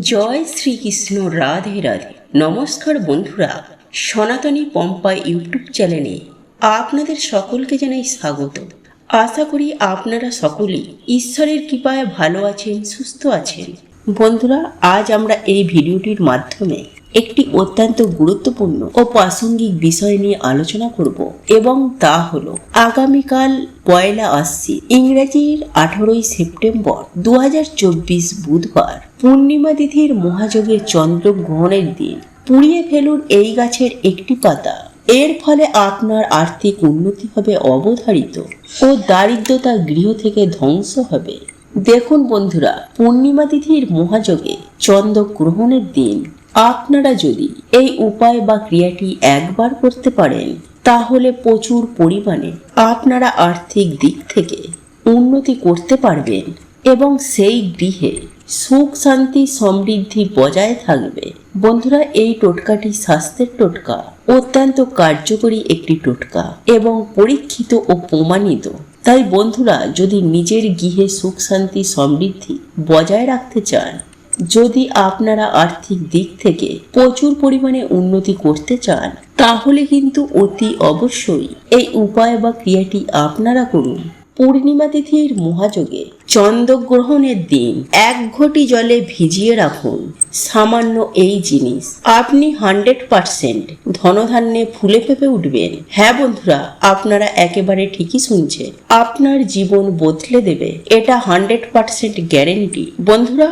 জয় শ্রীকৃষ্ণ, রাধে রাধে। নমস্কার বন্ধুরা, সনাতনী পম্পা ইউটিউব চ্যানেলে আপনাদের সকলকে জানাই স্বাগত। আশা করি আপনারা সকলেই ঈশ্বরের কৃপায় ভালো আছেন, সুস্থ আছেন। বন্ধুরা, আজ আমরা এই ভিডিওটির মাধ্যমে একটি অত্যন্ত গুরুত্বপূর্ণ ও প্রাসঙ্গিক বিষয় নিয়ে আলোচনা করব, এবং তা হলো আগামীকাল 1 আশ্বিন ইংরেজির 18 সেপ্টেম্বর 2024 বুধবার পূর্ণিমা তিথির মহাযোগের চন্দ্রগ্রহণের দিন। পুড়িয়ে ফেলুন এই গাছের একটি পাতা, এর ফলে আপনার আর্থিক উন্নতি হবে অবধারিত ও দারিদ্রতা গৃহ থেকে ধ্বংস হবে। দেখুন বন্ধুরা, পূর্ণিমা তিথির মহাযোগে চন্দ্রগ্রহণের দিন আপনারা যদি এই উপায় বা ক্রিয়াটি একবার করতে পারেন, তাহলে প্রচুর পরিমাণে আপনারা আর্থিক দিক থেকে উন্নতি করতে পারবেন এবং সেই গৃহে সুখ শান্তি সমৃদ্ধি বজায় থাকবে। বন্ধুরা, এই টোটকাটি স্বাস্থ্যের টোটকা, অত্যন্ত কার্যকরী একটি টোটকা এবং পরীক্ষিত ও প্রমাণিত। তাই বন্ধুরা, যদি নিজের গৃহে সুখ শান্তি সমৃদ্ধি বজায় রাখতে চান, যদি আপনারা আর্থিক দিক থেকে প্রচুর পরিমাণে উন্নতি করতে চান, তাহলে কিন্তু অতি অবশ্যই এই উপায় বা ক্রিয়াটি আপনারা করুন। পূর্ণিমা তিথির মহাযোগে চন্দ্রগ্রহণের দিন 1 ঘটি জলে ভিজিয়ে রাখুন সামান্য এই জিনিস। আপনি 100% ধনধান্যে ফুলে ফেঁপে উঠবেন। হ্যাঁ বন্ধুরা, আপনারা একেবারে ঠিকই শুনছেন, আপনার জীবন বদলে দেবে, এটা 100% গ্যারেন্টি। বন্ধুরা,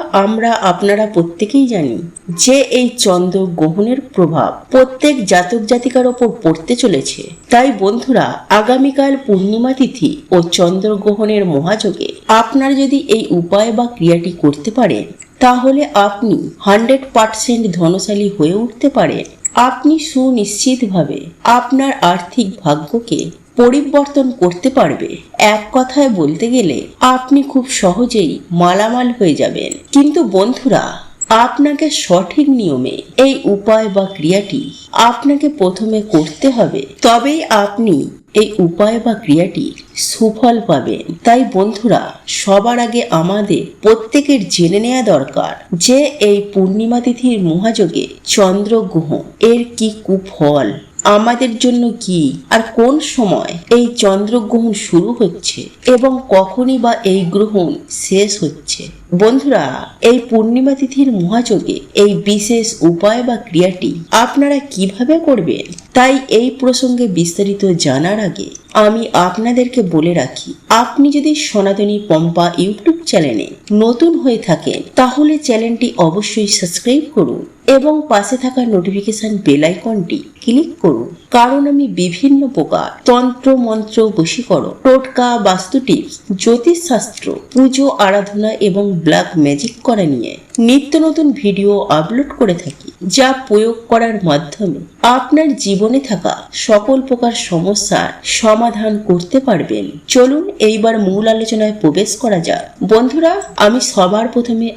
আপনারা প্রত্যেকেই জানি যে এই চন্দ্রগ্রহণের প্রভাব প্রত্যেক জাতক জাতিকার ওপর পড়তে চলেছে। তাই বন্ধুরা, আগামীকাল পূর্ণিমা তিথি ও চন্দ্রগ্রহণের মহাযোগে আপনারা যদি এই উপায় বা ক্রিয়াটি করতে পারেন, তাহলে আপনি 100% ধনশালী হয়ে উঠতে পারেন। আপনি সুনিশ্চিতভাবে আপনার আর্থিক ভাগ্যকে পরিবর্তন করতে পারবে। এক কথায় বলতে গেলে আপনি খুব সহজেই মালামাল হয়ে যাবেন। কিন্তু বন্ধুরা, আপনাকে সঠিক নিয়মে এই উপায় বা ক্রিয়াটি আপনাকে প্রথমে করতে হবে, তবেই আপনি এই উপায় বা ক্রিয়াটি সুফল পাবেন। তাই বন্ধুরা, সবার আগে আমাদের প্রত্যেকের জেনে নেওয়া দরকার যে এই পূর্ণিমা তিথির মহাযোগে চন্দ্রগ্রহণ এর কি কুফল আমাদের জন্য কি, আর কোন সময় এই চন্দ্রগ্রহণ শুরু হচ্ছে এবং কখনই বা এই গ্রহণ শেষ হচ্ছে। বন্ধুরা, এই পূর্ণিমা তিথির মহাযোগে এই বিশেষ উপায় বা ক্রিয়াটি আপনারা কিভাবে করবেন, তাই এই প্রসঙ্গে বিস্তারিত জানার আগে আমি আপনাদেরকে বলে রাখি, আপনি যদি সনাতনী পম্পা ইউটিউব চ্যানেলে নতুন হয়ে থাকেন, তাহলে চ্যানেলটি অবশ্যই সাবস্ক্রাইব করুন এবং পাশে থাকা নোটিফিকেশন বেল আইকনটি ক্লিক করুন। কারণ আমি বিভিন্ন প্রকার তন্ত্র মন্ত্র, বশীকরণ, টোটকা, বাস্তু টিপস, জ্যোতিষশাস্ত্র, পুজো আরাধনা এবং ব্ল্যাক ম্যাজিক করা নিয়ে নিত্য নতুন ভিডিও আপলোড করে থাকি, যা প্রয়োগ করার মাধ্যমে আপনার জীবনে থাকা সকল প্রকার সমস্যার সমাধান করতে পারবেন। চলুন এইবার মূল আলোচনায় প্রবেশ করা যাক। বন্ধুরা, আমি সবার প্রথমে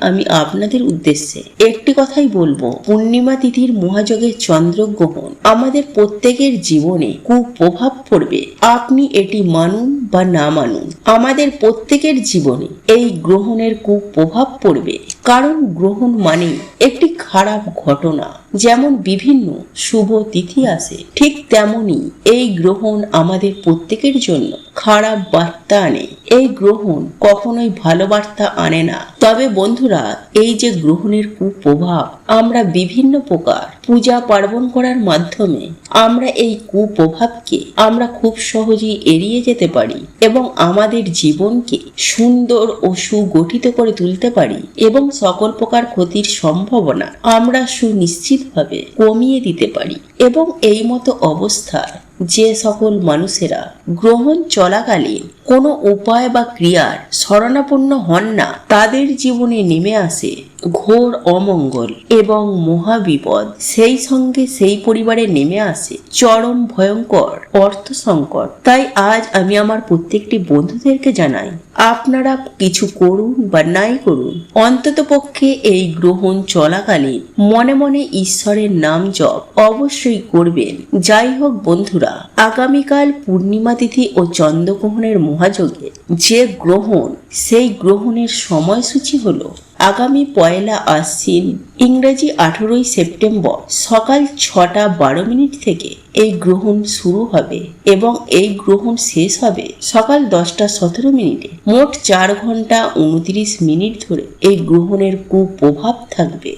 আপনাদের উদ্দেশ্যে একটি কথাই বলবো, পূর্ণিমা তিথির মহাযোগের চন্দ্রগ্রহণ আমাদের প্রত্যেকের জীবনে কুপ্রভাব পড়বে। আপনি এটি মানুন বা না মানুন, আমাদের প্রত্যেকের জীবনে এই গ্রহণের কুপ্রভাব পড়বে। কারণ গ্রহণ মানে একটি খারাপ ঘটনা। যেমন বিভিন্ন শুভ তিথি আসে, ঠিক তেমনি এই গ্রহণ আমাদের প্রত্যেকের জন্য খারাপ বার্তা আনে। এই গ্রহণ কখনোই ভালো বার্তা আনে না। তবে বন্ধুরা, এই যে গ্রহণের কুপ্রভাব, আমরা বিভিন্ন প্রকার পূজা পার্বণ করার মাধ্যমে আমরা এই কুপ্রভাবকে আমরা খুব সহজেই এড়িয়ে যেতে পারি এবং আমাদের জীবনকে সুন্দর ও সুগঠিত করে তুলতে পারি এবং সকল প্রকার ক্ষতির সম্ভাবনা আমরা সুনিশ্চিতভাবে কমিয়ে দিতে পারি। এবং এই মতো অবস্থায় যে সকল মানুষেরা গ্রহণ চলাকালীন কোনো উপায় বা ক্রিয়ার শরণাপন্ন হন না, তাদের জীবনে নেমে আসে ঘোর অমঙ্গল এবং মহাবিপদ। সেই সঙ্গে সেই পরিবারে নেমে আসে চরম ভয়ঙ্কর অর্থ সংকট। তাই আজ আমি আমার প্রত্যেকটি বন্ধুদেরকে জানাই, আপনারা কিছু করুন বা নাই করুন, অন্তত পক্ষে এই গ্রহণ চলাকালীন মনে মনে ঈশ্বরের নাম জপ অবশ্যই করবেন। যাই হোক বন্ধুরা, আগামীকাল পূর্ণিমা তিথি ও চন্দ্রগ্রহণের মহাযোগে যে গ্রহণ, সেই গ্রহণের সময়সূচি হলো আগামী 1 আশ্বিন ইংরেজি 18 সেপ্টেম্বর সকাল 6:12 থেকে এই গ্রহণ শুরু হবে এবং এই গ্রহণ শেষ হবে সকাল 10:17। মোট 4 ঘন্টা 29 মিনিট ধরে এই গ্রহণের কুপ্রভাব থাকবে।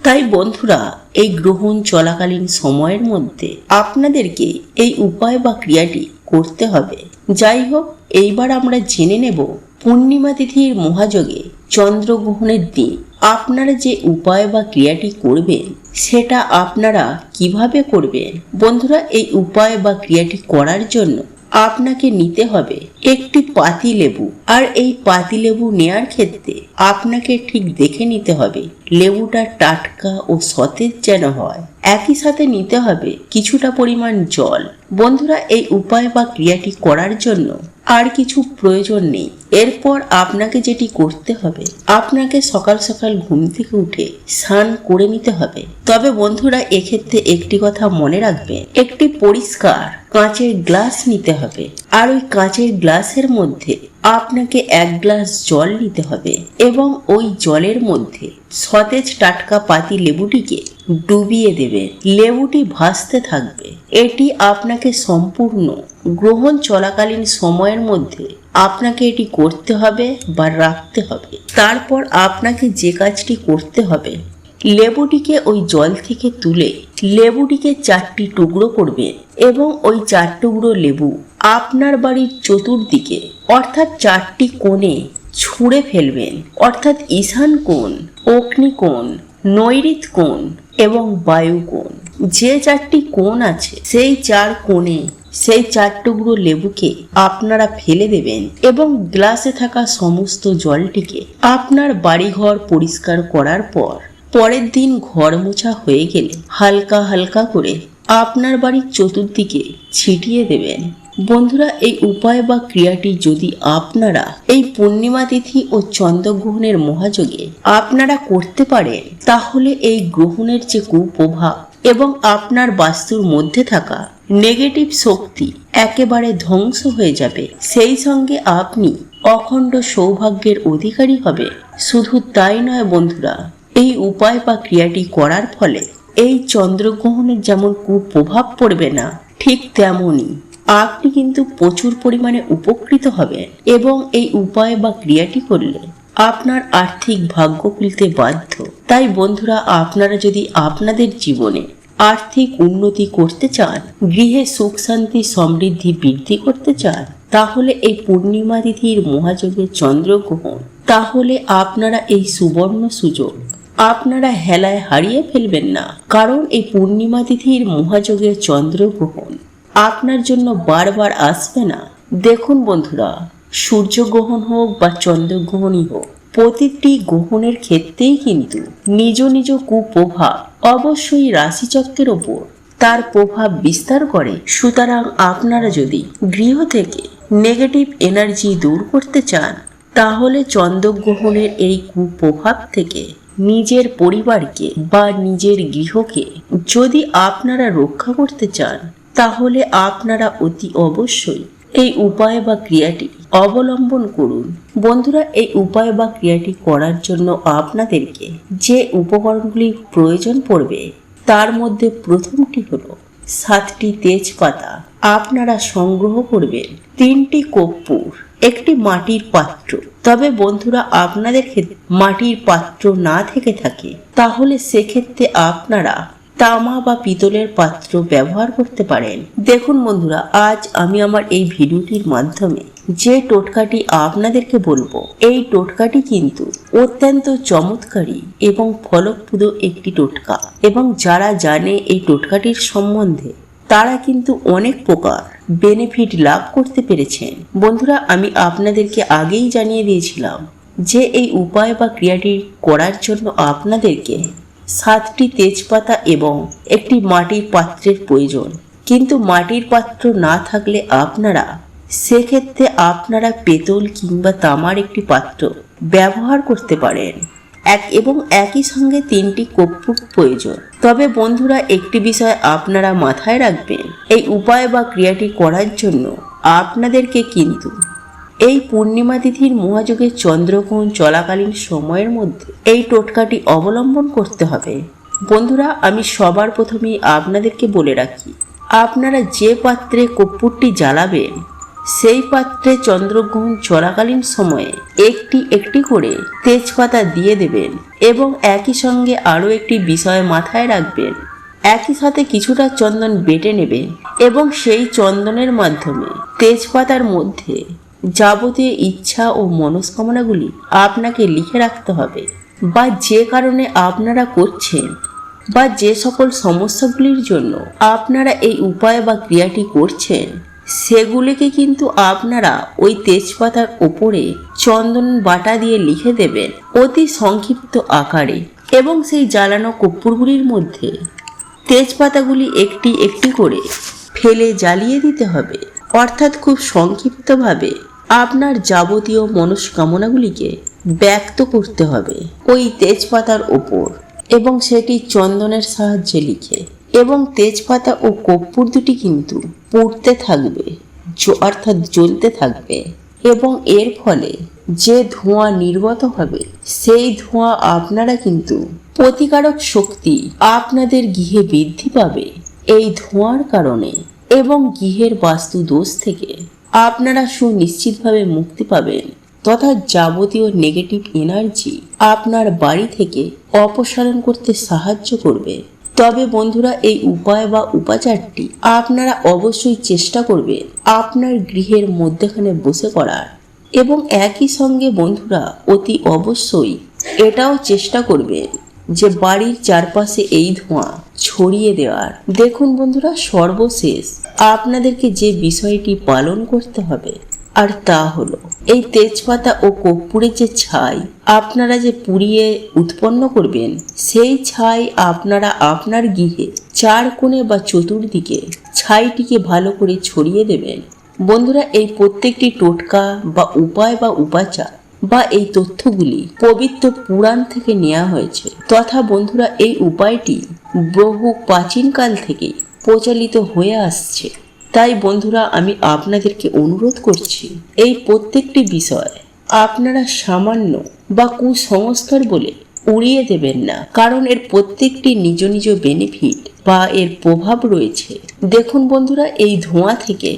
তাই বন্ধুরা, এই গ্রহণ চলাকালীন সময়ের মধ্যে আপনাদেরকে এই উপায় বা ক্রিয়াটি করতে হবে। যাই হোক, এইবার আমরা জেনে নেব পূর্ণিমা তিথির মহাযোগে চন্দ্রগ্রহণের দিন আপনারা যে উপায় বা ক্রিয়াটি করবেন সেটা আপনারা কিভাবে করবেন। বন্ধুরা, এই উপায় বা ক্রিয়াটি করার জন্য আপনাকে নিতে হবে একটি পাতিলেবু। আর এই পাতিলেবু নেয়ার ক্ষেত্রে আপনাকে ঠিক দেখে নিতে হবে লেবুটা টাটকা ও সতেজ যেন হয়। একই সাথে নিতে হবে কিছুটা পরিমাণ জল। বন্ধুরা, এই উপায় বা ক্রিয়াটি করার জন্য আর কিছু প্রয়োজন নেই। এরপর আপনাকে যেটি করতে হবে, আপনাকে সকাল সকাল ঘুম থেকে উঠে স্নান করে নিতে হবে। তবে বন্ধুরা, এক্ষেত্রে একটি কথা মনে রাখবেন, একটি পরিষ্কার কাঁচের গ্লাস নিতে হবে। আর ওই কাঁচের গ্লাসের মধ্যে আপনাকে 1 গ্লাস জল নিতে হবে এবং ওই জলের মধ্যে সতেজ টাটকা পাতি লেবুটিকে ডুবিয়ে দেবে। লেবুটি ভাসতে থাকবে। এটি আপনাকে সম্পূর্ণ গ্রহণ চলাকালীন সময়ের মধ্যে আপনাকে এটি করতে হবে বা রাখতে হবে। তারপর আপনাকে যে কাজটি করতে হবে, লেবুটিকে ওই জল থেকে তুলে লেবুটিকে 4টি টুকরো করবেন এবং ওই 4 টুকরো লেবু আপনার বাড়ির চতুর্দিকে অর্থাৎ 4টি কোণে ছুঁড়ে ফেলবেন। অর্থাৎ ঈশান কোণ, অগ্নি কোণ, নৈঋত কোণ এবং বায়ু কোণ, যে 4টি কোণ আছে সেই 4 কোণে সেই 4 টুকরো লেবুকে আপনারা ফেলে দেবেন এবং গ্লাসে থাকা সমস্ত জলটিকে আপনার বাড়িঘর পরিষ্কার করার পর পরের দিন ঘর মোছা হয়ে গেলে হালকা হালকা করে আপনার বাড়ির চতুর্দিকে ছিটিয়ে দেবেন। বন্ধুরা, এই উপায় বা ক্রিয়াটি যদি আপনারা এই পূর্ণিমা তিথি ও চন্দ্রগ্রহণের মহাযোগে আপনারা করতে পারেন, তাহলে এই গ্রহণের যে কুপ্রভাব এবং আপনার বাস্তুর মধ্যে থাকা নেগেটিভ শক্তি একেবারে ধ্বংস হয়ে যাবে। সেই সঙ্গে আপনি অখণ্ড সৌভাগ্যের অধিকারী হবে। শুধু তাই নয় বন্ধুরা, এই উপায় বা ক্রিয়াটি করার ফলে এই চন্দ্রগ্রহণের যেমন কুপ্রভাব পড়বে না, ঠিক তেমনই আপনি কিন্তু প্রচুর পরিমাণে উপকৃত হবেন এবং এই উপায় বা ক্রিয়াটি করলে আপনার আর্থিক ভাগ্য খুলতে বাধ্য। তাই বন্ধুরা, আপনারা যদি আপনাদের জীবনে আর্থিক উন্নতি করতে চান, গৃহে সুখ শান্তি সমৃদ্ধি বৃদ্ধি করতে চান, তাহলে এই পূর্ণিমা তিথির মহাযোগে চন্দ্রগ্রহণ, তাহলে আপনারা এই সুবর্ণ সুযোগ আপনারা হেলায় হারিয়ে ফেলবেন না। কারণ এই পূর্ণিমা তিথির মহাযোগের চন্দ্রগ্রহণ আপনার জন্য বারবার আসবে না। দেখুন বন্ধুরা, সূর্যগ্রহণ হোক বা চন্দ্রগ্রহণই হোক, প্রতিটি গ্রহণের ক্ষেত্রেই কিন্তু নিজ নিজ কুপ্রভাব অবশ্যই রাশিচক্রের ওপর তার প্রভাব বিস্তার করে। সুতরাং আপনারা যদি গৃহ থেকে নেগেটিভ এনার্জি দূর করতে চান, তাহলে চন্দ্রগ্রহণের এই কুপ্রভাব থেকে নিজের পরিবারকে বা নিজের গৃহকে যদি আপনারা রক্ষা করতে চান, তাহলে আপনারা অতি অবশ্যই এই উপায় বা ক্রিয়াটি অবলম্বন করুন। বন্ধুরা, এই উপায় বা ক্রিয়াটি করার জন্য আপনাদেরকে যে উপকরণগুলি প্রয়োজন পড়বে, তার মধ্যে প্রথমটি হলো 7টি তেজপাতা আপনারা সংগ্রহ করবেন, 3টি কর্পূর, একটি মাটির পাত্র। তবে বন্ধুরা, আপনাদের ক্ষেত্রে মাটির পাত্র না থেকে থাকে, তাহলে সেক্ষেত্রে আপনারা তামা বা পিতলের পাত্র ব্যবহার করতে পারেন। দেখুন বন্ধুরা, আজ আমি আমার এই ভিডিওটির মাধ্যমে যে টোটকাটি আপনাদেরকে বলবো, এই টোটকাটি কিন্তু অত্যন্ত চমৎকারী এবং ফলপ্রদ একটি টোটকা, এবং যারা জানে এই টোটকাটির সম্বন্ধে তারা কিন্তু অনেক প্রকার বেনিফিট লাভ করতে পেরেছেন। বন্ধুরা, আমি আপনাদেরকে আগেই জানিয়ে দিয়েছিলাম যে এই উপায় বা ক্রিয়াটি করার জন্য আপনাদেরকে 7টি তেজপাতা এবং একটি মাটির পাত্রের প্রয়োজন। কিন্তু মাটির পাত্র না থাকলে আপনারা সেক্ষেত্রে আপনারা পেতল কিংবা তামার একটি পাত্র ব্যবহার করতে পারেন। এবং একই সঙ্গে 3টি কর্পূর প্রয়োজন। তবে বন্ধুরা, একটি বিষয় আপনারা মাথায় রাখবেন, এই উপায় বা ক্রিয়াটি করার জন্য আপনাদেরকে কিন্তু এই পূর্ণিমা তিথির মহাযোগের চন্দ্রগ্রহণ চলাকালীন সময়ের মধ্যে এই টোটকাটি অবলম্বন করতে হবে। বন্ধুরা, আমি সবার প্রথমেই আপনাদেরকে বলে রাখি, আপনারা যে পাত্রে কর্পূরটি জ্বালাবেন সেই পাত্রে চন্দ্রগ্রহণ চলাকালীন সময়ে একটি একটি করে তেজপাতা দিয়ে দেবেন এবং একই সঙ্গে আরও একটি বিষয় মাথায় রাখবেন। একই সাথে কিছুটা চন্দন বেটে নেবেন এবং সেই চন্দনের মাধ্যমে তেজপাতার মধ্যে যাবতীয় ইচ্ছা ও মনস্কামনাগুলি আপনাকে লিখে রাখতে হবে, বা যে কারণে আপনারা করছেন বা যে সকল সমস্যাগুলির জন্য আপনারা এই উপায় বা ক্রিয়াটি করছেন সেগুলিকে কিন্তু আপনারা ওই তেজপাতার ওপরে চন্দন বাটা দিয়ে লিখে দেবেন অতি সংক্ষিপ্ত আকারে, এবং সেই জ্বালানো কর্পূরগুলির মধ্যে তেজপাতাগুলি একটি একটি করে ফেলে জ্বালিয়ে দিতে হবে। অর্থাৎ খুব সংক্ষিপ্তভাবে আপনার যাবতীয় মনস্কামনাগুলিকে ব্যক্ত করতে হবে ওই তেজপাতার ওপর, এবং সেটি চন্দনের সাহায্যে লিখে, এবং তেজপাতা ও কর্পূর দুটি কিন্তু পুড়তে থাকবে, অর্থাৎ জ্বলতে থাকবে, এবং এর ফলে যে ধোঁয়া নির্গত হবে সেই ধোঁয়া আপনারা কিন্তু প্রতিকারক শক্তি আপনাদের গৃহে বৃদ্ধি পাবে এই ধোঁয়ার কারণে, এবং গৃহের বাস্তু দোষ থেকে আপনারা সুনিশ্চিতভাবে মুক্তি পাবেন তথা যাবতীয় নেগেটিভ এনার্জি আপনার বাড়ি থেকে অপসারণ করতে সাহায্য করবে। তবে বন্ধুরা, এই উপায় বা উপাচারটি আপনারা অবশ্যই চেষ্টা করবেন আপনার গৃহের মধ্যেখানে বসে করার, এবং একই সঙ্গে বন্ধুরা অতি অবশ্যই এটাও চেষ্টা করবেন যে বাড়ির চারপাশে এই ধোঁয়া ছড়িয়ে দেওয়ার। দেখুন বন্ধুরা, সর্বশেষ আপনাদেরকে যে বিষয়টি পালন করতে হবে আর তা হলো এই তেজপাতা ও কর্পূরের যে ছাই আপনারা যে পুড়িয়ে উৎপন্ন করবেন সেই ছাই আপনারা আপনার গৃহে চার কোণে বা চতুর্দিকে ছাইটিকে ভালো করে ছড়িয়ে দেবেন। বন্ধুরা, এই প্রত্যেকটি টোটকা বা উপায় বা উপাচার বা এই তথ্যগুলি পবিত্র পুরাণ থেকে নেওয়া হয়েছে, তথা বন্ধুরা এই উপায়টি বহু প্রাচীনকাল থেকে প্রচলিত হয়ে আসছে। তাই বন্ধুরা, আমি আপনাদেরকে অনুরোধ করছি এই প্রত্যেকটি বিষয় আপনারা সামান্য বা কুসংস্কার বলে উড়িয়ে দেবেন না, কারণ এর প্রত্যেকটি নিজ নিজ বেনিফিট বা এর প্রভাব রয়েছে। দেখুন বন্ধুরা, এই ধোঁয়া থেকে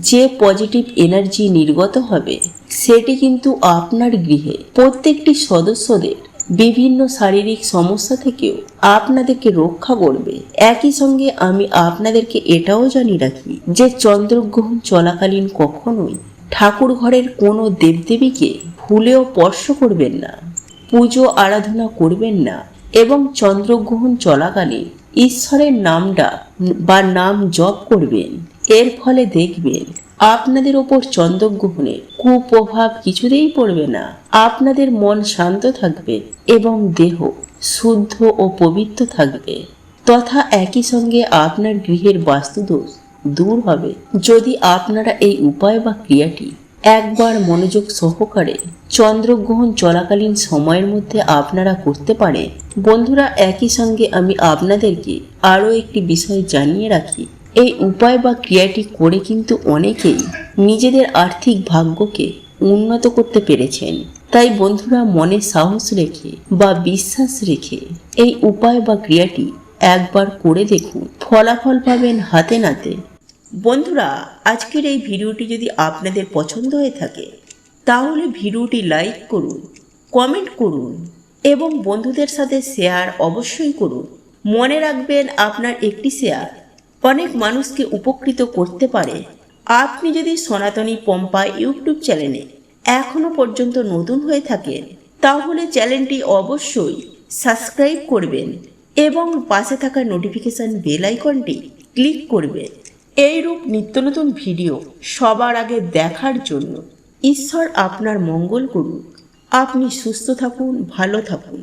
যে পজিটিভ এনার্জি নির্গত হবে সেটি কিন্তু আপনার গৃহে প্রত্যেকটি সদস্যদের বিভিন্ন শারীরিক সমস্যা থেকেও আপনাদেরকে রক্ষা করবে। একই সঙ্গে আমি আপনাদেরকে এটাও জানিয়ে রাখি যে চন্দ্রগ্রহণ চলাকালীন কখনোই ঠাকুর ঘরের কোনো দেবদেবীকে ভুলেও স্পর্শ করবেন না, পুজো আরাধনা করবেন না, এবং চন্দ্রগ্রহণ চলাকালীন ঈশ্বরের নামটা বা নাম জপ করবেন। এর ফলে দেখবেন আপনাদের ওপর চন্দ্রগ্রহণের কুপ্রভাব কিছুতেই পড়বে না, আপনাদের মন শান্ত থাকবে এবং দেহ শুদ্ধ ও পবিত্র থাকবে, তথা একই সঙ্গে আপনার গৃহের বাস্তুদোষ দূর হবে যদি আপনারা এই উপায় বা ক্রিয়াটি একবার মনোযোগ সহকারে চন্দ্রগ্রহণ চলাকালীন সময়ের মধ্যে আপনারা করতে পারেন। বন্ধুরা, একই সঙ্গে আমি আপনাদেরকে আরও একটি বিষয় জানিয়ে রাখি, এই উপায় বা ক্রিয়াটি করে কিন্তু অনেকেই নিজেদের আর্থিক ভাগ্যকে উন্নত করতে পেরেছেন। তাই বন্ধুরা, মনে সাহস রেখে বা বিশ্বাস রেখে এই উপায় বা ক্রিয়াটি একবার করে দেখুন, ফলাফল পাবেন হাতে নাতে। বন্ধুরা, আজকের এই ভিডিওটি যদি আপনাদের পছন্দ হয়ে থাকে তাহলে ভিডিওটি লাইক করুন, কমেন্ট করুন এবং বন্ধুদের সাথে শেয়ার অবশ্যই করুন। মনে রাখবেন, আপনার একটি শেয়ার অনেক মানুষকে উপকৃত করতে পারে। আপনি যদি সনাতনী পম্পা ইউটিউব চ্যানেলে এখনো পর্যন্ত নতুন হয়ে থাকেন তাহলে চ্যানেলটি অবশ্যই সাবস্ক্রাইব করবেন এবং পাশে থাকা নোটিফিকেশন বেল আইকনটি ক্লিক করবেন। এইরূপ নিত্য নতুন ভিডিও সবার আগে দেখার জন্য ঈশ্বর আপনার মঙ্গল করুন। আপনি সুস্থ থাকুন, ভালো থাকুন।